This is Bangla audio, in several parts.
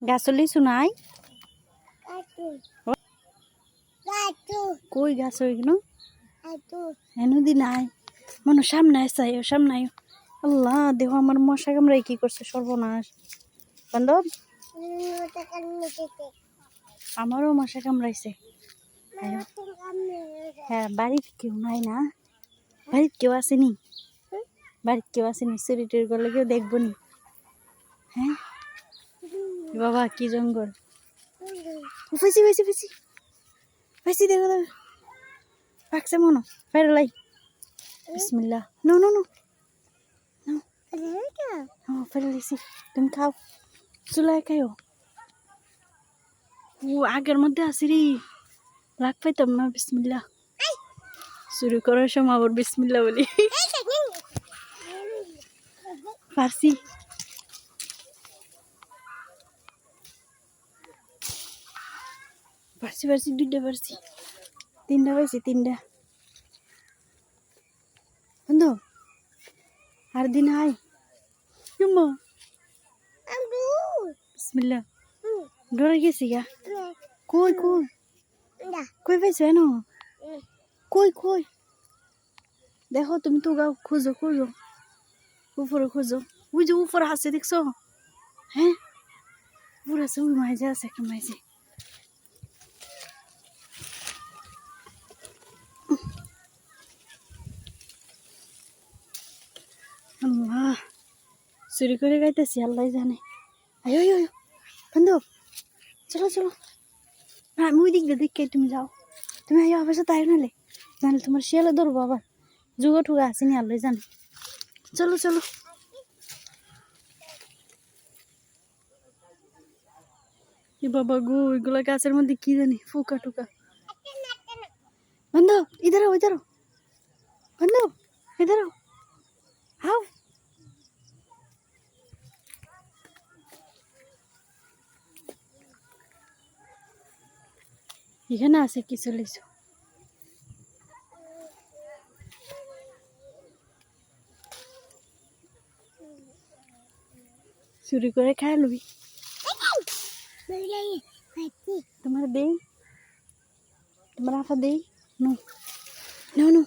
গাছলি শুনাই কই গাছ ওইগুলো এনুদি নাই মনে সামনে আসাই সামনে আল্লাহ দেখো আমার মশা কামড়াই কি করছে সর্বনাশ বান্ধব আমারও মশা কামড়াইছে হ্যাঁ বাড়ির কেউ নাই না বাড়ির কেউ আসেনি বাড়ির কেউ আসেনি শরীরের গলে কেউ দেখবো নি হ্যাঁ বাবা কি জঙ্গল ফেসি ফেসি ফেসি ফেসি দেখো দেখো পাকছে মনো ফেরলাই বিসমিল্লাহ নো নো নো ফেরলাইছি তুমি খাও চুলায় খাইও ও আগের মধ্যে আসি রে রাগ পাইতাম না বিসমিল্লাহ শুরু করার সময় আবার বিসমিল্লাহ বলি পারছি পারছি পারছি দুইটা পারছি তিনটা পাইছি তিনটা বন্ধু আর দিন আয় বিসমিল্লাহ ডরে গেছি গা কই কই কই পাইছো এনো কই কই দেখো তুমি তো গাও খুঁজো খুঁজো উপরে খুঁজো ওই যে উপরে আছে দেখছো হ্যাঁ উপরে আছে ওই মাঝে আছে একটা মাঝে আল্লাহ চুরি করে গাইতেছি আল্লাহ জানে আয় আয় আয় বন্ধু চলো চলো না আমি ওই দিক দিয়ে দেখে তুমি যাও তুমি আয় আবার সাথে আয় নালে নাহলে তোমার শিয়ালে ধরবো আবার যুগো টুগা আসেনি আল্লাহ জানে চলো চলো এ বাবা গো এগুলা গাছের মধ্যে কি জানি ফুকা টুকা বন্ধু ইধারো ইধারো বন্ধু ইধারো হাও এখানে আছে কিছু লিচু চুরি করে খাই লবি তোমার দেই তোমার আফা দেই নো নো নো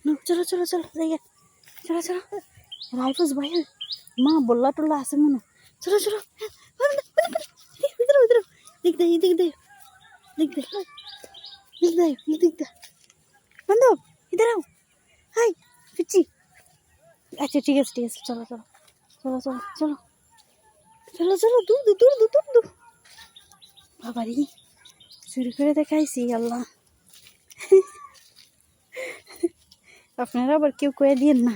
নো চলো চলো চলো জায়গা চলো চলো রাইফুস ভাই মা বল্লা টল্লা আছে মনে চলো চলো দিক দে দিক দে দিক দে দিক দে দিক দে বন্ধু ইধার আও হাই পিচ্ছি আচ্ছা ঠিক আছে চলো চলো চলো চলো চলো চলো চলো দূর দূর দূর দূর দূর দূর বাবারি চুরি করে দেখাইছি আল্লাহ আপনারা আবার কেউ কয়ে দিয়েন না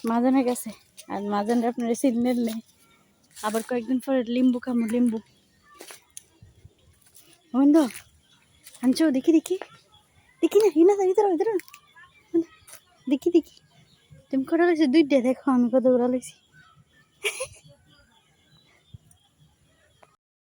মাজানের কাছে আর মাজানরা আপনারা সিগন্যাল নেই আবার কয়েকদিন পরে লিম্বু খামো লিম্বু বন্ধু আনছো দেখি দেখি দেখি না হিনা ইধার ইধার দেখি দেখি তুমি কটা লাগছে দুইটা দেখো আমি কতগুলো লাগছি